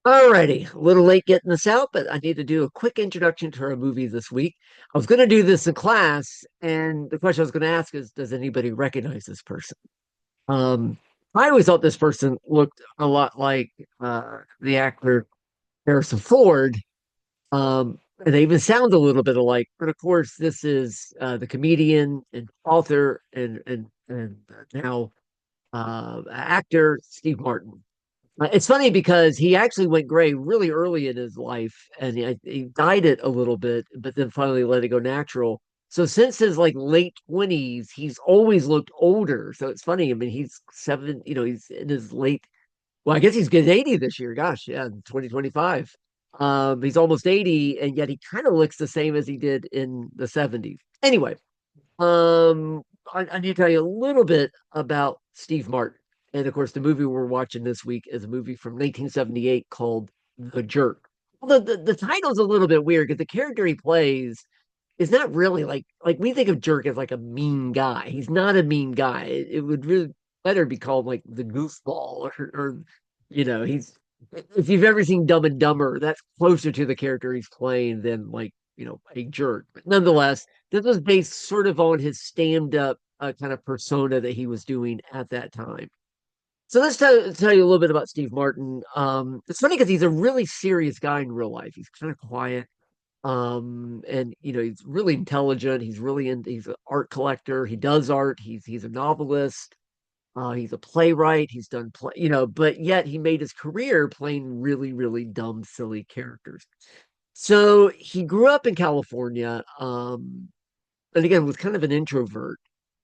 Alrighty, a little late getting this out, but I need to do a quick introduction to our movie this week. I was going to do this in class, and the question I was going to ask is, does anybody recognize this person? Um, I always thought this person looked a lot like the actor Harrison Ford, and they even sound a little bit alike. But of course, this is the comedian and author and now actor Steve Martin. It's funny because he actually went gray really early in his life, and he dyed it a little bit, but then finally let it go natural. So since his like late 20s, he's always looked older. So it's funny. I mean, he's seven, he's in his late. Well, I guess he's getting 80 this year. Gosh, yeah, in 2025. He's almost 80, and yet he kind of looks the same as he did in the 70s. Anyway, um, I need to tell you a little bit about Steve Martin. And of course, the movie we're watching this week is a movie from 1978 called The Jerk. Well, the title's a little bit weird because the character he plays is not really like we think of Jerk as like a mean guy. He's not a mean guy. It would really better be called like the goofball or he's if you've ever seen Dumb and Dumber, that's closer to the character he's playing than like, a jerk. But nonetheless, this was based sort of on his stand-up kind of persona that he was doing at that time. So let's tell you a little bit about Steve Martin. It's funny because he's a really serious guy in real life. He's kind of quiet, and he's really intelligent. He's an art collector. He does art. He's a novelist. He's a playwright. He's done but yet he made his career playing really, really dumb, silly characters. So he grew up in California, and again was kind of an introvert.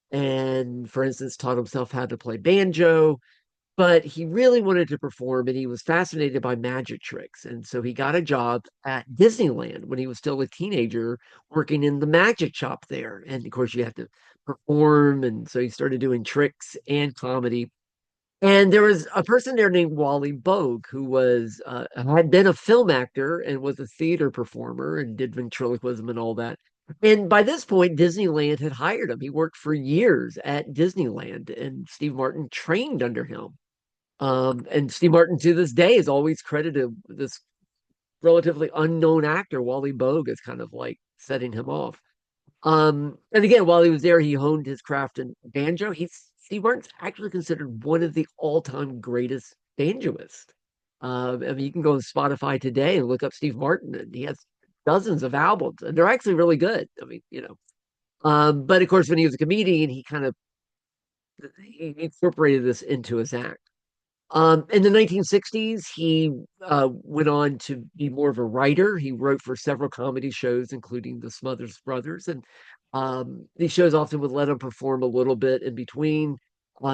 And for instance, taught himself how to play banjo, but he really wanted to perform and he was fascinated by magic tricks. And so he got a job at Disneyland when he was still a teenager, working in the magic shop there. And of course, you have to perform. And so he started doing tricks and comedy. And there was a person there named Wally Bogue who was had been a film actor and was a theater performer and did ventriloquism and all that. And by this point, Disneyland had hired him. He worked for years at Disneyland, and Steve Martin trained under him. And Steve Martin to this day is always credited with this relatively unknown actor, Wally Bogue, is kind of like setting him off. And again, while he was there, he honed his craft in banjo. Steve Martin's actually considered one of the all-time greatest banjoists. I mean, you can go on Spotify today and look up Steve Martin, and he has dozens of albums, and they're. Really good. I mean, but of course, when he was a comedian, he incorporated this into his act. In the 1960s, he went on to be more of a writer. He wrote for several comedy shows, including the Smothers Brothers. And these shows often would let him perform a little bit in between.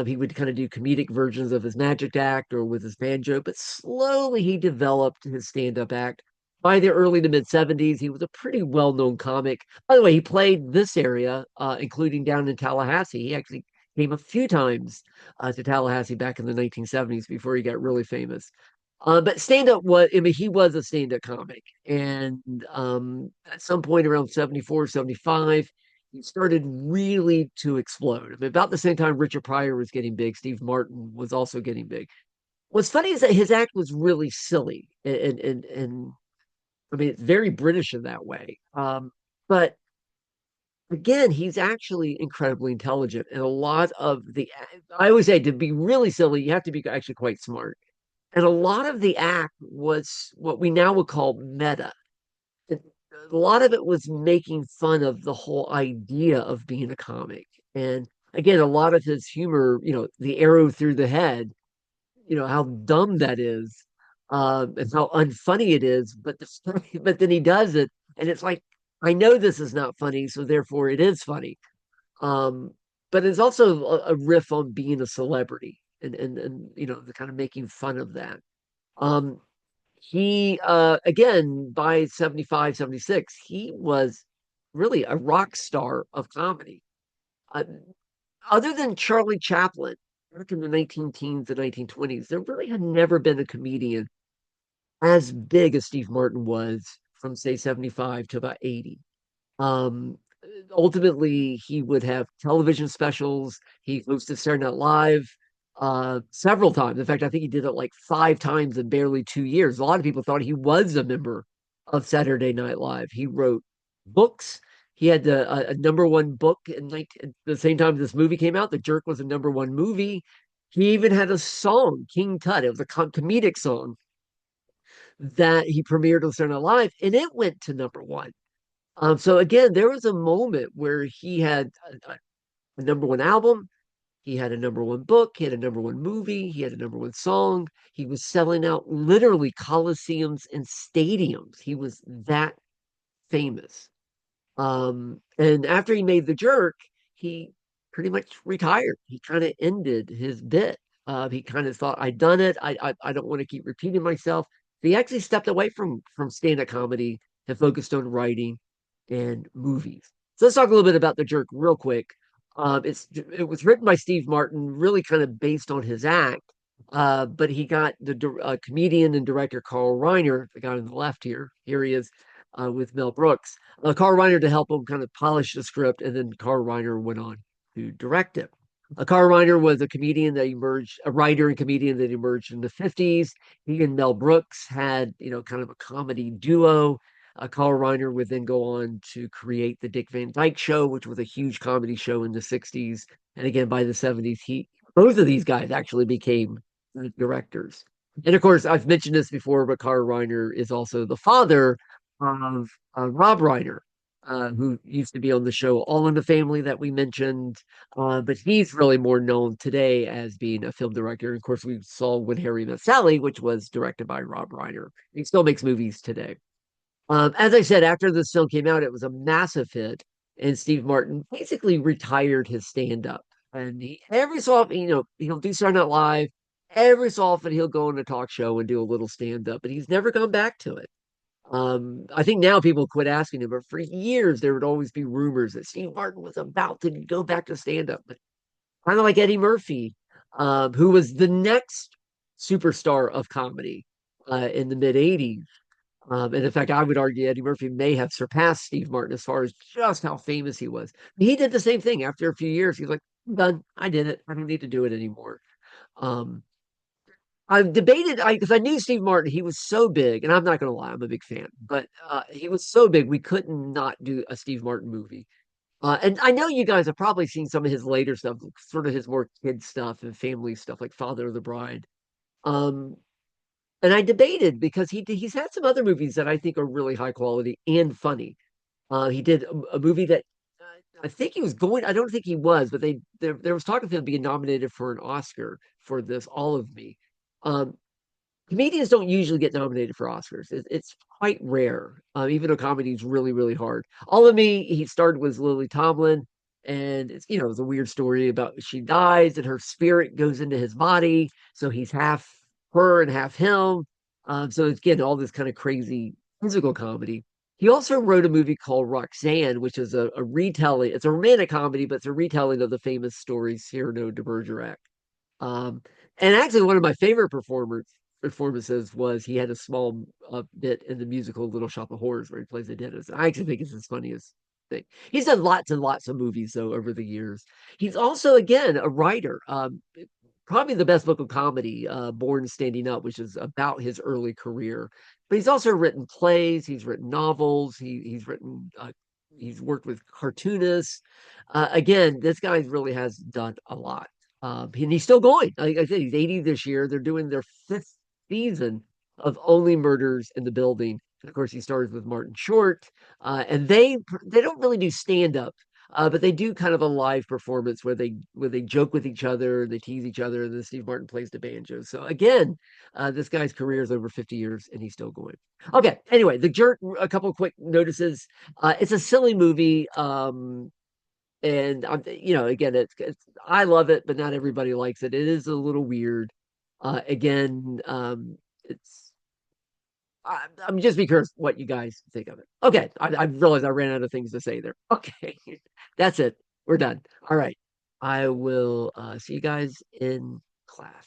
He would kind of do comedic versions of his magic act or with his banjo, but slowly he developed his stand up act. By the early to mid 70s, he was a pretty well known comic. By the way, he played this area, including down in Tallahassee. He actually came a few times to Tallahassee back in the 1970s before he got really famous. But stand up I mean, he was a stand up comic. And at some point around 74, 75, he started really to explode. I mean, about the same time Richard Pryor was getting big, Steve Martin was also getting big. What's funny is that his act was really silly. And I mean, it's very British in that way. But again, he's actually incredibly intelligent. And a lot of I always say to be really silly, you have to be actually quite smart. And a lot of the act was what we now would call meta. It- a lot of it was making fun of the whole idea of being a comic. And again, a lot of his humor, the arrow through the head, how dumb that is, and how unfunny it is. But then he does it, and it's like, I know this is not funny, so therefore it is funny. Um, but it's also a riff on being a celebrity and the kind of making fun of that. Um, he again by 75, 76, he was really a rock star of comedy. Uh, Other than Charlie Chaplin, back in the 19 teens and 1920s, there really had never been a comedian as big as Steve Martin was from say 75 to about 80. Um, Ultimately, he would have television specials. He hosted Saturday Night Live. several times. In fact, I think he did it like 5 times in barely 2 years. A lot of people thought he was a member of Saturday Night Live. He wrote books. He had a number one book in like at the same time this movie came out. The Jerk was a number one movie. He even had a song, King Tut. It was a comedic song that he premiered on Saturday Night Live, and it went to number one. So again, there was a moment where he had a number one album, he had a number one book, he had a number one movie, he had a number one song. He was selling out literally coliseums and stadiums. He was that famous. And after he made The Jerk, he pretty much retired. He kind of ended his bit. He kind of thought, I'd done it. I don't want to keep repeating myself. He actually stepped away from stand-up comedy and focused on writing and movies. So let's talk a little bit about The Jerk real quick. It was written by Steve Martin, really kind of based on his act. But he got the comedian and director Carl Reiner, the guy on the left here. Here he is with Mel Brooks. Carl Reiner to help him kind of polish the script, and then Carl Reiner went on to direct it. Carl Reiner was a comedian that emerged, a writer and comedian that emerged in the 50s. He and Mel Brooks had, kind of a comedy duo. Carl Reiner would then go on to create the Dick Van Dyke Show, which was a huge comedy show in the 60s. And again, by the 70s, both of these guys actually became directors. And of course, I've mentioned this before, but Carl Reiner is also the father of Rob Reiner, who used to be on the show All in the Family that we mentioned. But he's really more known today as being a film director. And of course, we saw When Harry Met Sally, which was directed by Rob Reiner. He still makes movies today. As I said, after this film came out, it was a massive hit, and Steve Martin basically retired his stand-up. And every so often, he'll do Saturday Night Live. Every so often, he'll go on a talk show and do a little stand-up, but he's never gone back to it. I think now people quit asking him, but for years there would always be rumors that Steve Martin was about to go back to stand-up. But kind of like Eddie Murphy, who was the next superstar of comedy in the mid '80s. And in fact, I would argue Eddie Murphy may have surpassed Steve Martin as far as just how famous he was. He did the same thing after a few years. He's like, I'm done. I did it. I don't need to do it anymore. Um, I've debated because I knew Steve Martin. He was so big, and I'm not going to lie, I'm a big fan. But he was so big, we couldn't not do a Steve Martin movie. And I know you guys have probably seen some of his later stuff, sort of his more kid stuff and family stuff, like Father of the Bride. Um, and I debated because he's had some other movies that I think are really high quality and funny. He did a movie that I think he was going. I don't think he was, but there was talk of him being nominated for an Oscar for this All of Me. Um, Comedians don't usually get nominated for Oscars. It's quite rare. Even though comedy is really really hard. All of Me, he starred with Lily Tomlin, and it's a weird story about she dies and her spirit goes into his body, so he's half her and half him. So it's again all this kind of crazy physical comedy. He also wrote a movie called Roxanne, which is a retelling. It's a romantic comedy, but it's a retelling of the famous story Cyrano de Bergerac. Um, and actually, one of my favorite performances was he had a small bit in the musical Little Shop of Horrors where he plays a dentist. I actually think it's his funniest thing. He's done lots and lots of movies though over the years. He's also again a writer. Probably the best book of comedy, Born Standing Up, which is about his early career. But he's also written plays. He's written novels. He's written. He's worked with cartoonists. Again, this guy really has done a lot. And he's still going. Like I said, he's 80 this year. They're doing their fifth season of Only Murders in the Building. And of course, he stars with Martin Short. And they don't really do stand up, but they do kind of a live performance where they joke with each other, they tease each other, and then Steve Martin plays the banjo. So again, this guy's career is over 50 years and he's still going. Okay, anyway, The Jerk, a couple of quick notices. It's a silly movie. And again, I love it, but not everybody likes it. It is a little weird. Again, it's I'm just be curious what you guys think of it. Okay, I realized I ran out of things to say there. Okay, that's it. We're done. All right, I will see you guys in class.